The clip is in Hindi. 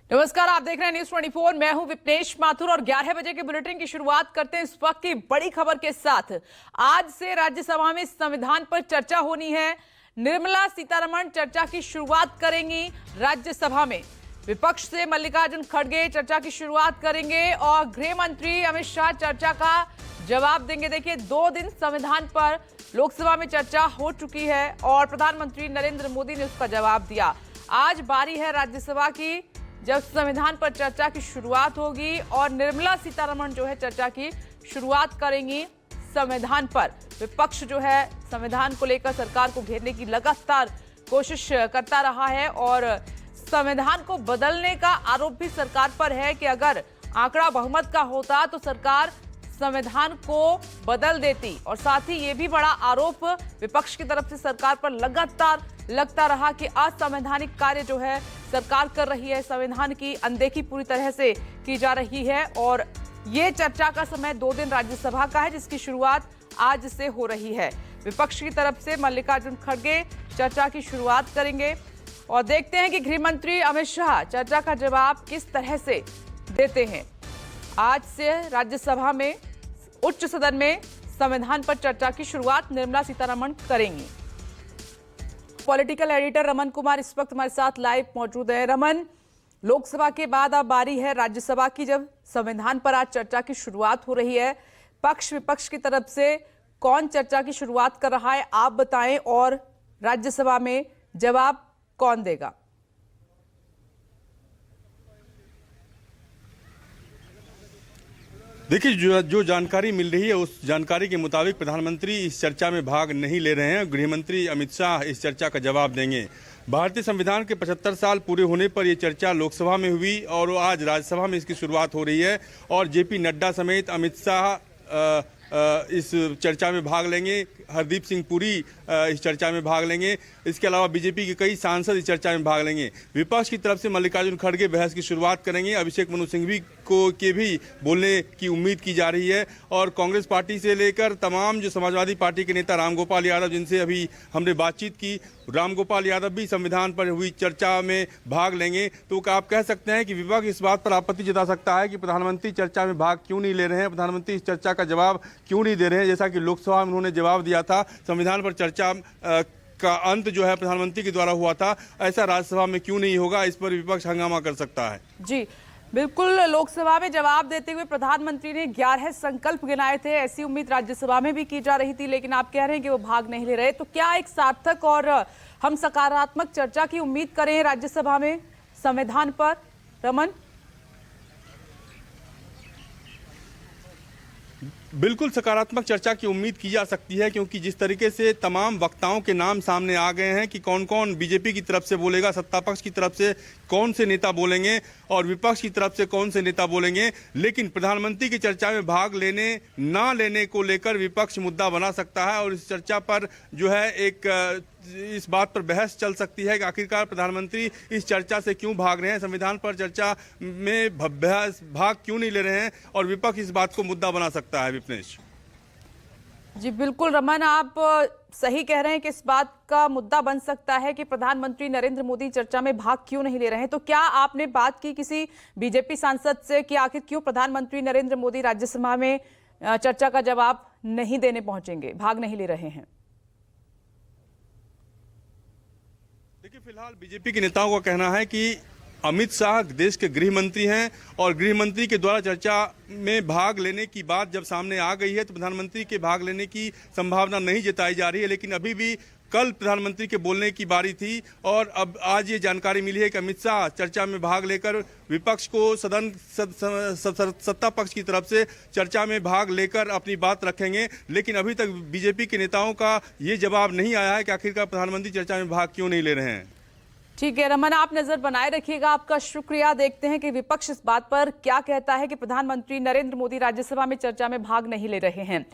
नमस्कार, आप देख रहे हैं न्यूज 24। मैं हूं विपनेश माथुर और 11 बजे के बुलेटिन की शुरुआत करते हैं इस वक्त की बड़ी खबर के साथ। आज से राज्यसभा में संविधान पर चर्चा होनी है। निर्मला सीतारमण चर्चा की शुरुआत करेंगी राज्यसभा में। विपक्ष से मल्लिकार्जुन खड़गे चर्चा की शुरुआत करेंगे और गृह मंत्री अमित शाह चर्चा का जवाब देंगे। देखिए, 2 दिन संविधान पर लोकसभा में चर्चा हो चुकी है और प्रधानमंत्री नरेंद्र मोदी ने उसका जवाब दिया। आज बारी है राज्यसभा की, जब संविधान पर चर्चा की शुरुआत होगी और निर्मला सीतारमण जो है चर्चा की शुरुआत करेंगी संविधान पर। विपक्ष जो है संविधान को लेकर सरकार को घेरने की लगातार कोशिश करता रहा है और संविधान को बदलने का आरोप भी सरकार पर है कि अगर आंकड़ा बहुमत का होता तो सरकार संविधान को बदल देती। और साथ ही ये भी बड़ा आरोप विपक्ष की तरफ से सरकार पर लगातार लगता रहा कि असंवैधानिक कार्य जो है सरकार कर रही है, संविधान की अनदेखी पूरी तरह से की जा रही है। और ये चर्चा का समय 2 दिन राज्यसभा का है, जिसकी शुरुआत आज से हो रही है। विपक्ष की तरफ से मल्लिकार्जुन खड़गे चर्चा की शुरुआत करेंगे और देखते हैं कि गृह मंत्री अमित शाह चर्चा का जवाब किस तरह से देते हैं। आज से राज्यसभा में उच्च सदन में संविधान पर चर्चा की शुरुआत निर्मला सीतारमण करेंगी। पॉलिटिकल एडिटर रमन कुमार इस वक्त हमारे साथ लाइव मौजूद है। रमन, लोकसभा के बाद अब बारी है राज्यसभा की, जब संविधान पर आज चर्चा की शुरुआत हो रही है। पक्ष विपक्ष की तरफ से कौन चर्चा की शुरुआत कर रहा है, आप बताएं, और राज्यसभा में जवाब कौन देगा? देखिए, जो जानकारी मिल रही है उस जानकारी के मुताबिक प्रधानमंत्री इस चर्चा में भाग नहीं ले रहे हैं। गृहमंत्री अमित शाह इस चर्चा का जवाब देंगे। भारतीय संविधान के 75 साल पूरे होने पर यह चर्चा लोकसभा में हुई और आज राज्यसभा में इसकी शुरुआत हो रही है और जेपी नड्डा समेत अमित शाह इस चर्चा में भाग लेंगे। हरदीप सिंह पुरी इस चर्चा में भाग लेंगे। इसके अलावा बीजेपी के कई सांसद इस चर्चा में भाग लेंगे। विपक्ष की तरफ से मल्लिकार्जुन खड़गे बहस की शुरुआत करेंगे। अभिषेक मनु सिंघवी के भी बोलने की उम्मीद की जा रही है और कांग्रेस पार्टी से लेकर तमाम जो समाजवादी पार्टी के नेता रामगोपाल यादव, जिनसे अभी हमने बातचीत की, रामगोपाल यादव भी संविधान पर हुई चर्चा में भाग लेंगे। तो आप कह सकते हैं कि विपक्ष इस बात पर आपत्ति जता सकता है कि प्रधानमंत्री चर्चा में भाग क्यों नहीं ले रहे हैं, प्रधानमंत्री इस चर्चा का जवाब क्यों नहीं दे रहे हैं। जैसा कि लोकसभा में उन्होंने जवाब दिया था, संविधान पर चर्चा का अंत जो है प्रधानमंत्री के द्वारा हुआ था, ऐसा राज्यसभा में क्यों नहीं होगा, इस पर विपक्ष हंगामा कर सकता है। जी बिल्कुल, लोकसभा में जवाब देते हुए प्रधानमंत्री ने 11 संकल्प गिनाए थे। ऐसी उम्मीद राज्यसभा में भी की जा रही थी, लेकिन आप कह रहे हैं कि वो भाग नहीं ले रहे। तो क्या एक सार्थक और हम सकारात्मक चर्चा की उम्मीद करें राज्यसभा में संविधान पर, रमन? बिल्कुल सकारात्मक चर्चा की उम्मीद की जा सकती है, क्योंकि जिस तरीके से तमाम वक्ताओं के नाम सामने आ गए हैं कि कौन कौन बीजेपी की तरफ से बोलेगा, सत्ता पक्ष की तरफ से कौन से नेता बोलेंगे और विपक्ष की तरफ से कौन से नेता बोलेंगे। लेकिन प्रधानमंत्री की चर्चा में भाग लेने ना लेने को लेकर विपक्ष मुद्दा बना सकता है और इस चर्चा पर जो है इस बात पर बहस चल सकती है कि आखिरकार प्रधानमंत्री इस चर्चा से क्यों भाग रहे हैं, संविधान पर चर्चा में भाग क्यों नहीं ले रहे हैं, और विपक्ष इस बात को मुद्दा बना सकता है। विपनेश जी बिल्कुल रमन, आप सही कह रहे हैं कि इस बात का मुद्दा बन सकता है कि प्रधानमंत्री नरेंद्र मोदी चर्चा में भाग क्यों नहीं ले रहे हैं। तो क्या आपने बात की किसी बीजेपी सांसद से कि आखिर क्यों प्रधानमंत्री नरेंद्र मोदी राज्यसभा में चर्चा का जवाब नहीं देने पहुंचेंगे, भाग नहीं ले रहे हैं? देखिए, फिलहाल बीजेपी के नेताओं का कहना है कि अमित शाह देश के गृह मंत्री हैं और गृह मंत्री के द्वारा चर्चा में भाग लेने की बात जब सामने आ गई है तो प्रधानमंत्री के भाग लेने की संभावना नहीं जताई जा रही है। लेकिन अभी भी कल प्रधानमंत्री के बोलने की बारी थी और अब आज ये जानकारी मिली है कि अमित शाह चर्चा में भाग लेकर विपक्ष को सत्ता पक्ष की तरफ से चर्चा में भाग लेकर अपनी बात रखेंगे। लेकिन अभी तक बीजेपी के नेताओं का ये जवाब नहीं आया है कि आखिरकार प्रधानमंत्री चर्चा में भाग क्यों नहीं ले रहे हैं। ठीक है रमन, आप नजर बनाए रखिएगा, आपका शुक्रिया। देखते हैं कि विपक्ष इस बात पर क्या कहता है कि प्रधानमंत्री नरेंद्र मोदी राज्यसभा में चर्चा में भाग नहीं ले रहे हैं।